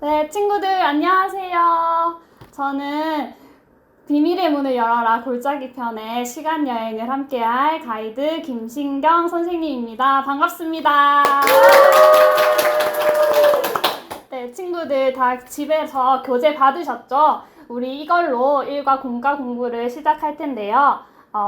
네, 친구들 안녕하세요. 저는 비밀의 문을 열어라 골짜기 편의 시간 여행을 함께할 가이드 김신경 선생님입니다. 반갑습니다. 네, 친구들 다 집에서 교재 받으셨죠? 우리 이걸로 일과 공과 공부를 시작할 텐데요.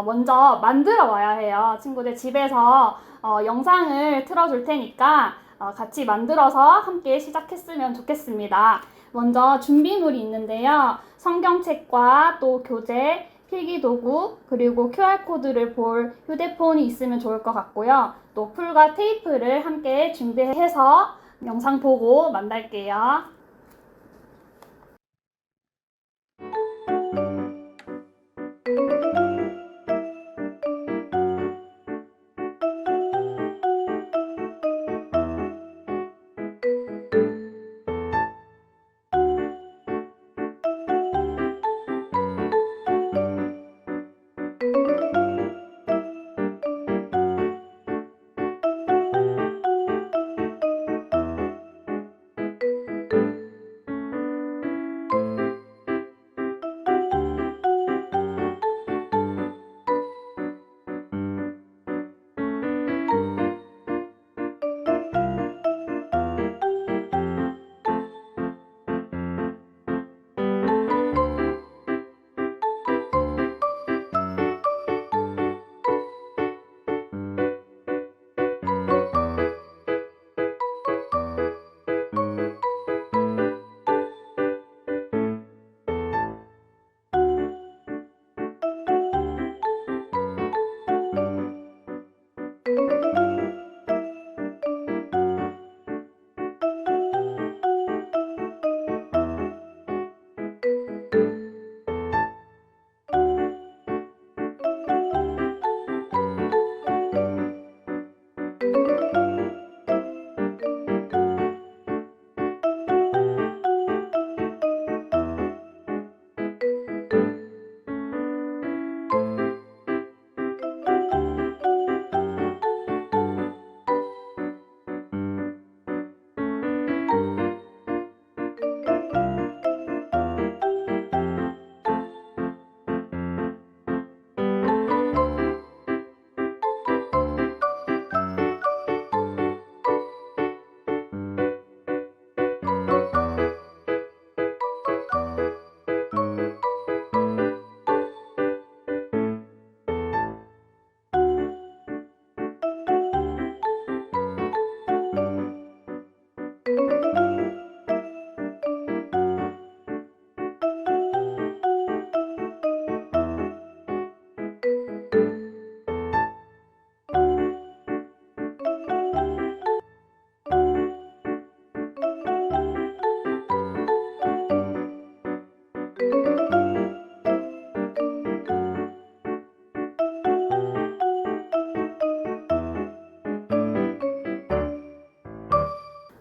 먼저 만들어 와야 해요. 친구들 집에서 영상을 틀어줄 테니까 같이 만들어서 함께 시작했으면 좋겠습니다. 먼저 준비물이 있는데요. 성경책과 또 교재, 필기도구, 그리고 QR코드를 볼 휴대폰이 있으면 좋을 것 같고요. 또 풀과 테이프를 함께 준비해서 영상 보고 만날게요.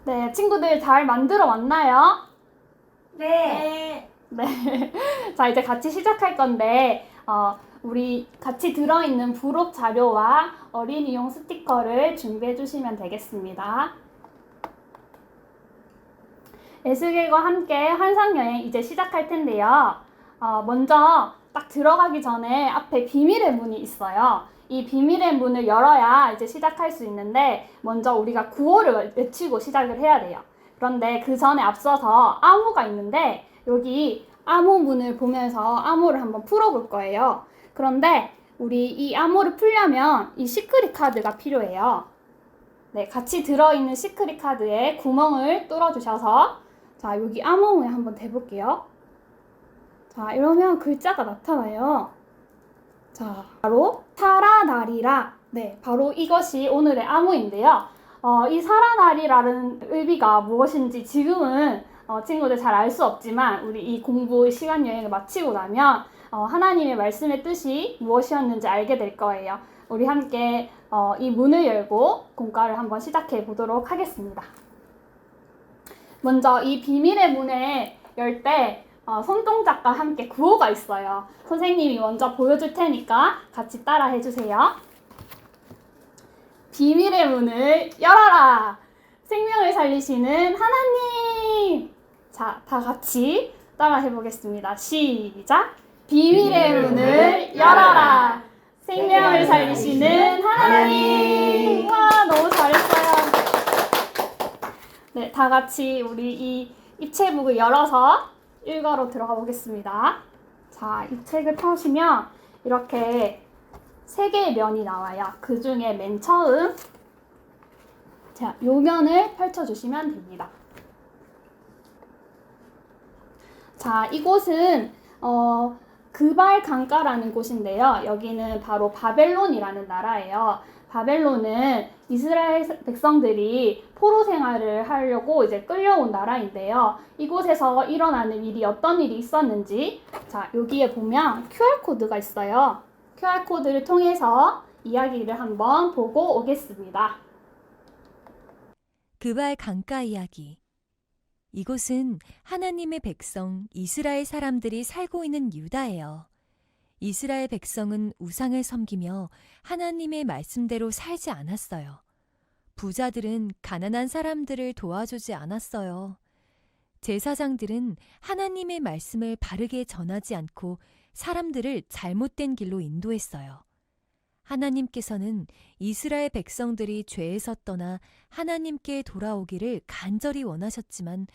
네, 친구들 잘 만들어 왔나요? 네. 네. 자, 이제 같이 시작할 건데, 우리 같이 들어있는 부록 자료와 어린이용 스티커를 준비해 주시면 되겠습니다. 에스겔과 함께 환상여행 이제 시작할 텐데요. 먼저 딱 들어가기 전에 앞에 비밀의 문이 있어요. 이 비밀의 문을 열어야 이제 시작할 수 있는데, 먼저 우리가 구호를 외치고 시작을 해야 돼요. 그런데 그 전에 앞서서 암호가 있는데, 여기 암호 문을 보면서 암호를 한번 풀어볼 거예요. 그런데 우리 이 암호를 풀려면 이 시크릿 카드가 필요해요. 네, 같이 들어있는 시크릿 카드에 구멍을 뚫어주셔서, 자, 여기 암호문에 한번 대볼게요. 자, 이러면 글자가 나타나요. 자, 바로 살아나리라. 네, 바로 이것이 오늘의 암호인데요. 이 살아나리라는 의미가 무엇인지 지금은 친구들 잘 알 수 없지만, 우리 이 공부 시간 여행을 마치고 나면 하나님의 말씀의 뜻이 무엇이었는지 알게 될 거예요. 우리 함께 이 문을 열고 공과를 한번 시작해 보도록 하겠습니다. 먼저 이 비밀의 문을 열 때 손동작과 함께 구호가 있어요. 선생님이 먼저 보여줄 테니까 같이 따라 해주세요. 비밀의 문을 열어라! 생명을 살리시는 하나님! 자, 다 같이 따라 해보겠습니다. 시작! 비밀의 문을 열어라! 생명을 살리시는 하나님! 와, 너무 잘했어요. 네, 다 같이 우리 이 입체북을 열어서 일과로 들어가 보겠습니다. 자, 이 책을 펴시면 이렇게 3개의 면이 나와요. 그 중에 맨 처음, 자, 요 면을 펼쳐주시면 됩니다. 자, 이곳은 그발 강가라는 곳인데요. 여기는 바로 바벨론이라는 나라예요. 바벨론은 이스라엘 백성들이 포로 생활을 하려고 이제 끌려온 나라인데요. 이곳에서 일어나는 일이 어떤 일이 있었는지, 자, 여기에 보면 QR코드가 있어요. QR코드를 통해서 이야기를 한번 보고 오겠습니다. 그발 강가 이야기. 이곳은 하나님의 백성 이스라엘 사람들이 살고 있는 유다예요. 이스라엘 백성은 우상을 섬기며 하나님의 말씀대로 살지 않았어요. 부자들은 가난한 사람들을 도와주지 않았어요. 제사장들은 하나님의 말씀을 바르게 전하지 않고 사람들을 잘못된 길로 인도했어요. 하나님께서는 이스라엘 백성들이 죄에서 떠나 하나님께 돌아오기를 간절히 원하셨지만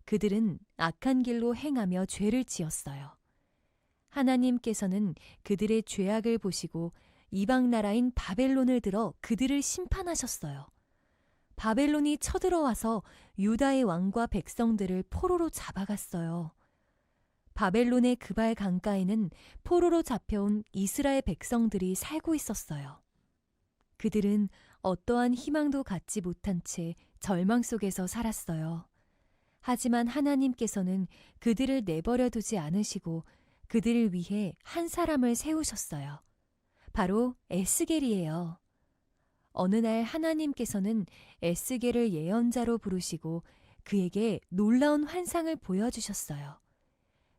그들은 악한 길로 행하며 죄를 지었어요. 하나님께서는 그들의 죄악을 보시고 이방 나라인 바벨론을 들어 그들을 심판하셨어요. 바벨론이 쳐들어와서 유다의 왕과 백성들을 포로로 잡아갔어요. 바벨론의 그발 강가에는 포로로 잡혀온 이스라엘 백성들이 살고 있었어요. 그들은 어떠한 희망도 갖지 못한 채 절망 속에서 살았어요. 하지만 하나님께서는 그들을 내버려 두지 않으시고 그들을 위해 한 사람을 세우셨어요. 바로 에스겔이에요. 어느 날 하나님께서는 에스겔을 예언자로 부르시고 그에게 놀라운 환상을 보여주셨어요.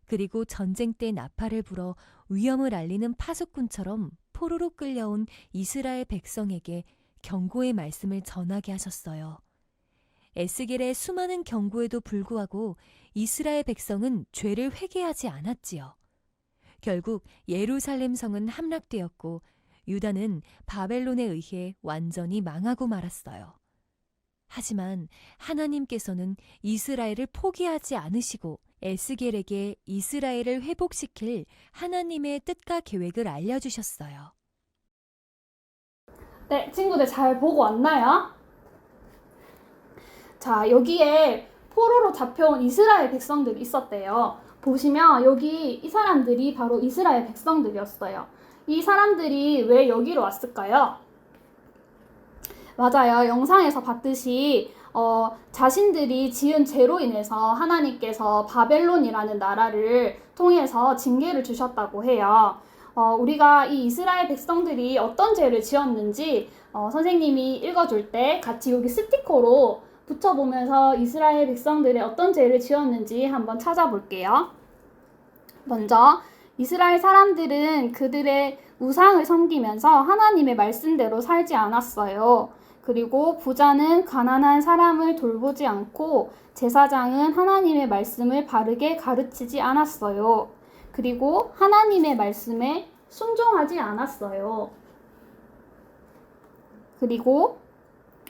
그리고 전쟁 때 나팔을 불어 위험을 알리는 파수꾼처럼 포로로 끌려온 이스라엘 백성에게 경고의 말씀을 전하게 하셨어요. 에스겔의 수많은 경고에도 불구하고 이스라엘 백성은 죄를 회개하지 않았지요. 결국 예루살렘 성은 함락되었고 유다는 바벨론에 의해 완전히 망하고 말았어요. 하지만 하나님께서는 이스라엘을 포기하지 않으시고 에스겔에게 이스라엘을 회복시킬 하나님의 뜻과 계획을 알려주셨어요. 네, 친구들 잘 보고 왔나요? 자, 여기에 포로로 잡혀온 이스라엘 백성들이 있었대요. 보시면 여기 이 사람들이 바로 이스라엘 백성들이었어요. 이 사람들이 왜 여기로 왔을까요? 맞아요. 영상에서 봤듯이 자신들이 지은 죄로 인해서 하나님께서 바벨론이라는 나라를 통해서 징계를 주셨다고 해요. 우리가 이 이스라엘 백성들이 어떤 죄를 지었는지 선생님이 읽어줄 때 같이 여기 스티커로 붙여보면서 이스라엘 백성들이 어떤 죄를 지었는지 한번 찾아볼게요. 먼저 이스라엘 사람들은 그들의 우상을 섬기면서 하나님의 말씀대로 살지 않았어요. 그리고 부자는 가난한 사람을 돌보지 않고 제사장은 하나님의 말씀을 바르게 가르치지 않았어요. 그리고 하나님의 말씀에 순종하지 않았어요. 그리고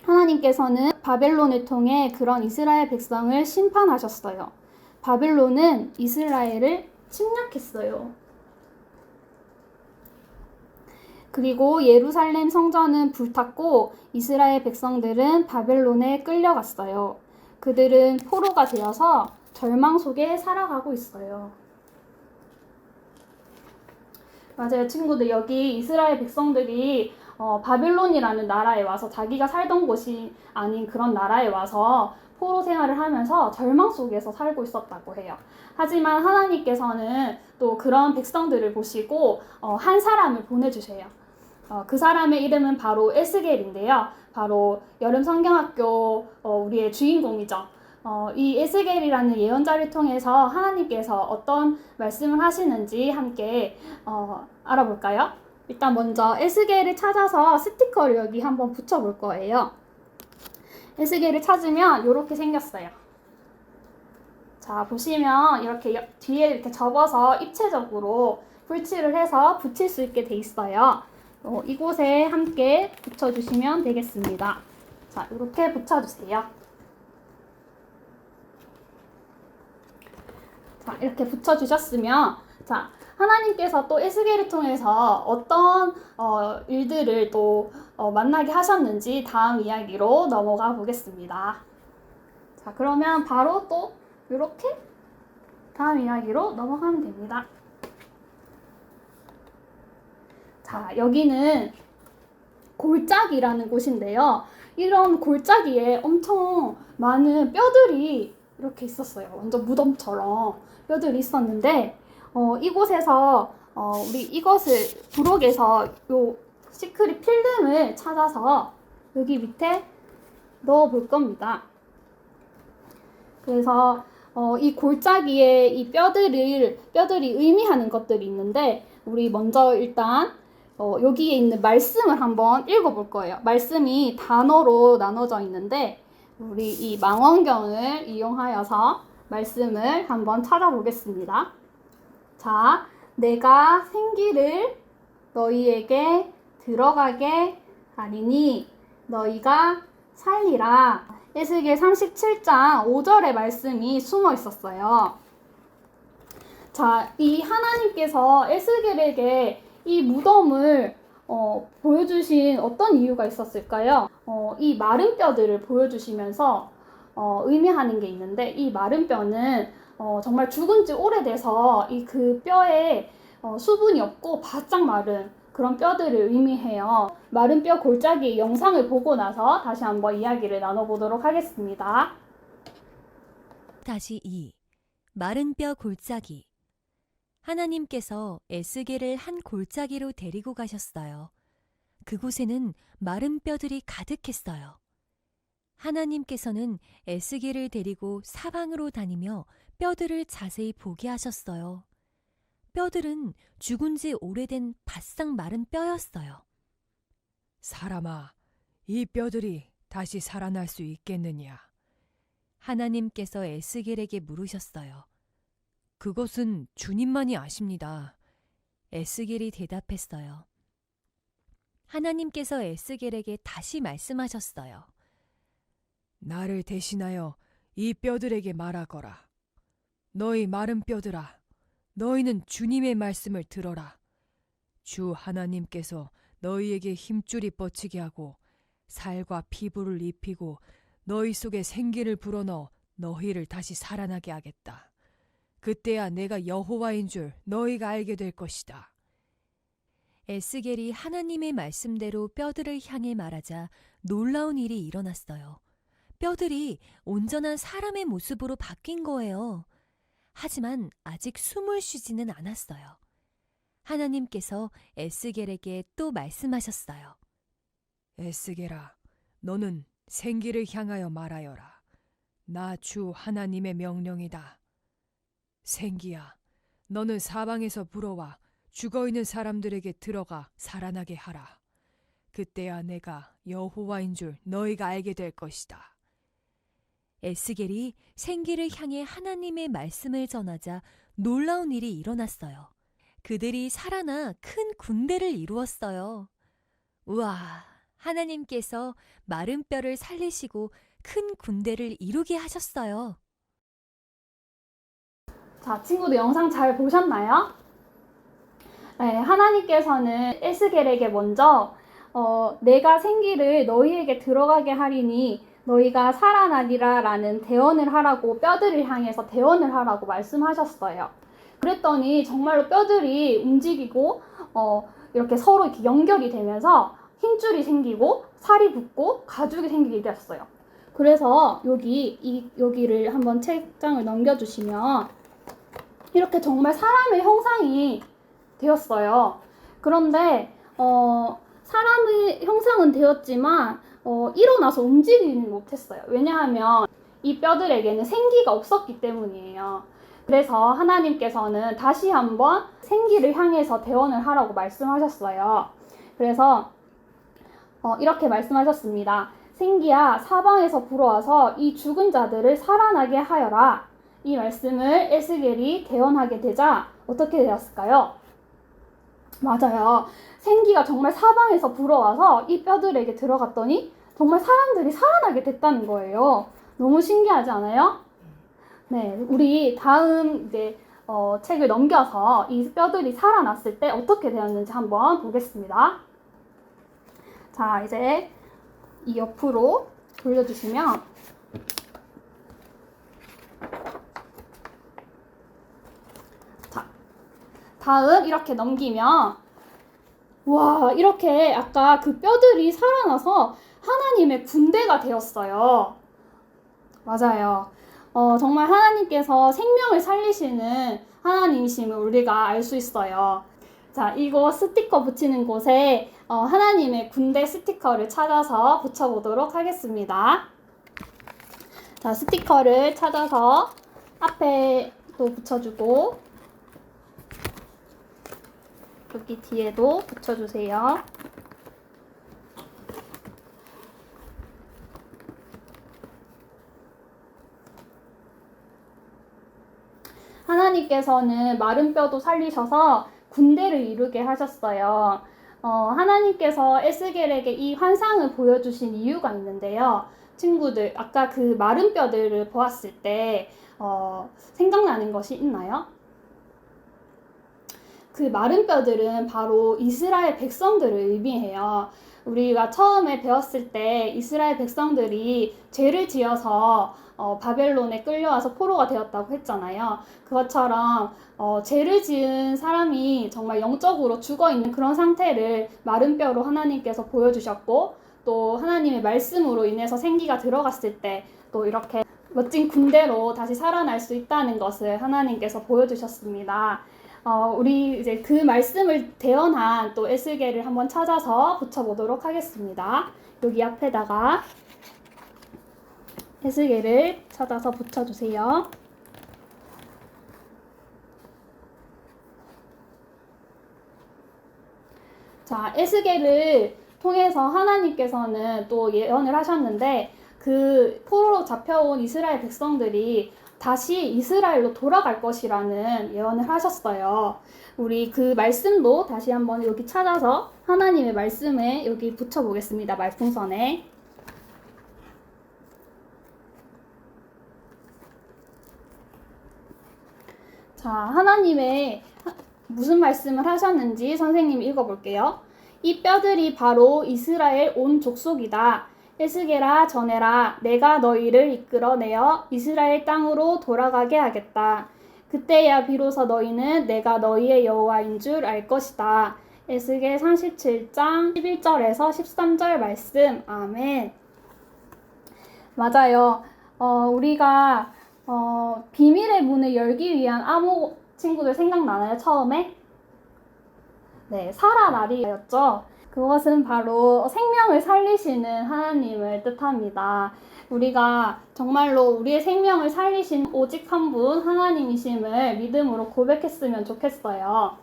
하나님께서는 바벨론을 통해 그런 이스라엘 백성을 심판하셨어요. 바벨론은 이스라엘을 침략했어요. 그리고 예루살렘 성전은 불탔고 이스라엘 백성들은 바벨론에 끌려갔어요. 그들은 포로가 되어서 절망 속에 살아가고 있어요. 맞아요, 친구들. 여기 이스라엘 백성들이 바벨론이라는 나라에 와서 자기가 살던 곳이 아닌 그런 나라에 와서 포로 생활을 하면서 절망 속에서 살고 있었다고 해요. 하지만 하나님께서는 또 그런 백성들을 보시고 한 사람을 보내주세요. 그 사람의 이름은 바로 에스겔인데요. 바로 여름 성경학교 우리의 주인공이죠. 이 에스겔이라는 예언자를 통해서 하나님께서 어떤 말씀을 하시는지 함께 알아볼까요? 일단 먼저 에스겔을 찾아서 스티커를 여기 한번 붙여볼 거예요. 에스겔을 찾으면 이렇게 생겼어요. 자, 보시면 이렇게 뒤에 이렇게 접어서 입체적으로 풀칠을 해서 붙일 수 있게 돼 있어요. 이곳에 함께 붙여주시면 되겠습니다. 자, 이렇게 붙여주세요. 자, 이렇게 붙여주셨으면, 자, 하나님께서 또 에스겔을 통해서 어떤 일들을 또 만나게 하셨는지 다음 이야기로 넘어가 보겠습니다. 자, 그러면 바로 또 이렇게 다음 이야기로 넘어가면 됩니다. 자, 여기는 골짜기라는 곳인데요. 이런 골짜기에 엄청 많은 뼈들이 이렇게 있었어요. 완전 무덤처럼 뼈들이 있었는데, 이곳에서 우리 이것을 부록에서 요 시크릿 필름을 찾아서 여기 밑에 넣어 볼 겁니다. 그래서 이 골짜기에 이 뼈들이 의미하는 것들이 있는데, 우리 먼저 일단 여기에 있는 말씀을 한번 읽어볼 거예요. 말씀이 단어로 나눠져 있는데, 우리 이 망원경을 이용하여서 말씀을 한번 찾아보겠습니다. 자, 내가 생기를 너희에게 들어가게 하리니 너희가 살리라. 에스겔 37장 5절의 말씀이 숨어 있었어요. 자, 이 하나님께서 에스겔에게 이 무덤을 보여주신 어떤 이유가 있었을까요? 이 마른 뼈들을 보여주시면서 의미하는 게 있는데, 이 마른 뼈는 정말 죽은 지 오래돼서 이 그 뼈에 수분이 없고 바짝 마른 그런 뼈들을 의미해요. 마른 뼈 골짜기 영상을 보고 나서 다시 한번 이야기를 나눠보도록 하겠습니다. 다시 2. 마른 뼈 골짜기. 하나님께서 에스겔을 한 골짜기로 데리고 가셨어요. 그곳에는 마른 뼈들이 가득했어요. 하나님께서는 에스겔을 데리고 사방으로 다니며 뼈들을 자세히 보게 하셨어요. 뼈들은 죽은 지 오래된 바싹 마른 뼈였어요. 사람아, 이 뼈들이 다시 살아날 수 있겠느냐? 하나님께서 에스겔에게 물으셨어요. 그것은 주님만이 아십니다. 에스겔이 대답했어요. 하나님께서 에스겔에게 다시 말씀하셨어요. 나를 대신하여 이 뼈들에게 말하거라. 너희 마른 뼈들아, 너희는 주님의 말씀을 들어라. 주 하나님께서 너희에게 힘줄이 뻗치게 하고 살과 피부를 입히고 너희 속에 생기를 불어넣어 너희를 다시 살아나게 하겠다. 그때야 내가 여호와인 줄 너희가 알게 될 것이다. 에스겔이 하나님의 말씀대로 뼈들을 향해 말하자 놀라운 일이 일어났어요. 뼈들이 온전한 사람의 모습으로 바뀐 거예요. 하지만 아직 숨을 쉬지는 않았어요. 하나님께서 에스겔에게 또 말씀하셨어요. 에스겔아, 너는 생기를 향하여 말하여라. 나 주 하나님의 명령이다. 생기야, 너는 사방에서 불어와 죽어있는 사람들에게 들어가 살아나게 하라. 그때야 내가 여호와인 줄 너희가 알게 될 것이다. 에스겔이 생기를 향해 하나님의 말씀을 전하자 놀라운 일이 일어났어요. 그들이 살아나 큰 군대를 이루었어요. 우와, 하나님께서 마른 뼈를 살리시고 큰 군대를 이루게 하셨어요. 자, 친구들 영상 잘 보셨나요? 네, 하나님께서는 에스겔에게 먼저 내가 생기를 너희에게 들어가게 하리니 너희가 살아나리라 라는 대언을 하라고, 뼈들을 향해서 대언을 하라고 말씀하셨어요. 그랬더니 정말로 뼈들이 움직이고 이렇게 서로 이렇게 연결이 되면서 힘줄이 생기고 살이 붙고 가죽이 생기게 되었어요. 그래서 여기를 한번 책장을 넘겨주시면 이렇게 정말 사람의 형상이 되었어요. 그런데 사람의 형상은 되었지만 일어나서 움직이지는 못했어요. 왜냐하면 이 뼈들에게는 생기가 없었기 때문이에요. 그래서 하나님께서는 다시 한번 생기를 향해서 대언을 하라고 말씀하셨어요. 그래서 이렇게 말씀하셨습니다. 생기야, 사방에서 불어와서 이 죽은 자들을 살아나게 하여라. 이 말씀을 에스겔이 대언하게 되자 어떻게 되었을까요? 맞아요. 생기가 정말 사방에서 불어와서 이 뼈들에게 들어갔더니 정말 사람들이 살아나게 됐다는 거예요. 너무 신기하지 않아요? 네, 우리 다음 이제 책을 넘겨서 이 뼈들이 살아났을 때 어떻게 되었는지 한번 보겠습니다. 자, 이제 이 옆으로 돌려주시면 자, 다음 이렇게 넘기면 와, 이렇게 아까 그 뼈들이 살아나서 하나님의 군대가 되었어요. 맞아요. 정말 하나님께서 생명을 살리시는 하나님이심을 우리가 알 수 있어요. 자, 이거 스티커 붙이는 곳에 하나님의 군대 스티커를 찾아서 붙여보도록 하겠습니다. 자, 스티커를 찾아서 앞에 또 붙여주고 여기 뒤에도 붙여주세요. 하나님께서는 마른 뼈도 살리셔서 군대를 이루게 하셨어요. 하나님께서 에스겔에게 이 환상을 보여주신 이유가 있는데요. 친구들, 아까 그 마른 뼈들을 보았을 때 생각나는 것이 있나요? 그 마른 뼈들은 바로 이스라엘 백성들을 의미해요. 우리가 처음에 배웠을 때 이스라엘 백성들이 죄를 지어서 바벨론에 끌려와서 포로가 되었다고 했잖아요. 그것처럼 죄를 지은 사람이 정말 영적으로 죽어있는 그런 상태를 마른 뼈로 하나님께서 보여주셨고, 또 하나님의 말씀으로 인해서 생기가 들어갔을 때 또 이렇게 멋진 군대로 다시 살아날 수 있다는 것을 하나님께서 보여주셨습니다. 우리 이제 그 말씀을 대언한 또 에스겔을 한번 찾아서 붙여보도록 하겠습니다. 여기 앞에다가 에스겔을 찾아서 붙여주세요. 자, 에스겔을 통해서 하나님께서는 또 예언을 하셨는데 그 포로로 잡혀온 이스라엘 백성들이 다시 이스라엘로 돌아갈 것이라는 예언을 하셨어요. 우리 그 말씀도 다시 한번 여기 찾아서 하나님의 말씀에 여기 붙여보겠습니다. 말풍선에. 자, 하나님의 무슨 말씀을 하셨는지 선생님이 읽어볼게요. 이 뼈들이 바로 이스라엘 온 족속이다. 에스겔아 전해라. 내가 너희를 이끌어내어 이스라엘 땅으로 돌아가게 하겠다. 그때야 비로소 너희는 내가 너희의 여호와인 줄 알 것이다. 에스겔 37장 11절에서 13절 말씀. 아멘. 맞아요. 우리가 비밀의 문을 열기 위한 암호 친구들 생각나나요? 처음에? 네, 사라나리였죠. 그것은 바로 생명을 살리시는 하나님을 뜻합니다. 우리가 정말로 우리의 생명을 살리신 오직 한 분 하나님이심을 믿음으로 고백했으면 좋겠어요.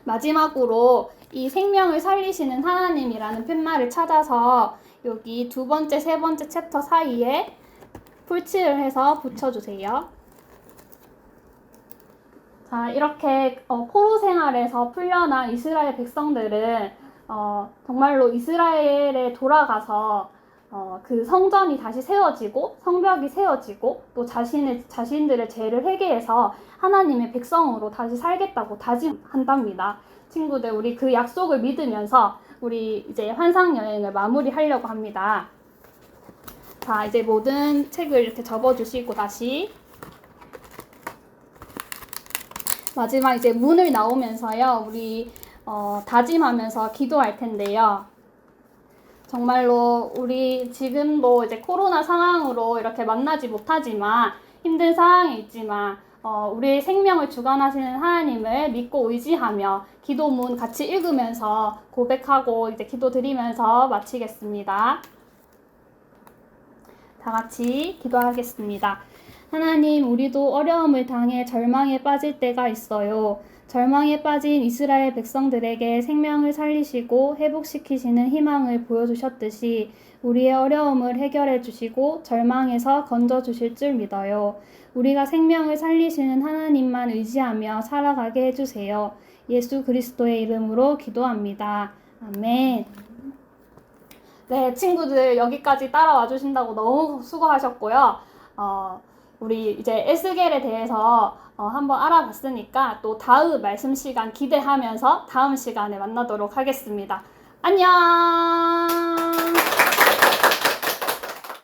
마지막으로 이 생명을 살리시는 하나님이라는 팻말을 찾아서 여기 두 번째, 세 번째 챕터 사이에 풀칠을 해서 붙여주세요. 자, 이렇게 포로 생활에서 풀려난 이스라엘 백성들은 정말로 이스라엘에 돌아가서 그 성전이 다시 세워지고 성벽이 세워지고 또 자신들의 죄를 회개해서 하나님의 백성으로 다시 살겠다고 다짐한답니다. 친구들, 우리 그 약속을 믿으면서 우리 이제 환상 여행을 마무리하려고 합니다. 자, 이제 모든 책을 이렇게 접어주시고 다시 마지막 이제 문을 나오면서요, 우리 다짐하면서 기도할 텐데요. 정말로 우리 지금도 이제 코로나 상황으로 이렇게 만나지 못하지만 힘든 상황에 있지만 우리의 생명을 주관하시는 하나님을 믿고 의지하며 기도문 같이 읽으면서 고백하고 이제 기도드리면서 마치겠습니다. 다 같이 기도하겠습니다. 하나님, 우리도 어려움을 당해 절망에 빠질 때가 있어요. 절망에 빠진 이스라엘 백성들에게 생명을 살리시고 회복시키시는 희망을 보여주셨듯이 우리의 어려움을 해결해 주시고 절망에서 건져 주실 줄 믿어요. 우리가 생명을 살리시는 하나님만 의지하며 살아가게 해주세요. 예수 그리스도의 이름으로 기도합니다. 아멘. 네, 친구들 여기까지 따라와 주신다고 너무 수고하셨고요. 우리 이제 에스겔에 대해서 한번 알아봤으니까 또 다음 말씀 시간 기대하면서 다음 시간에 만나도록 하겠습니다. 안녕!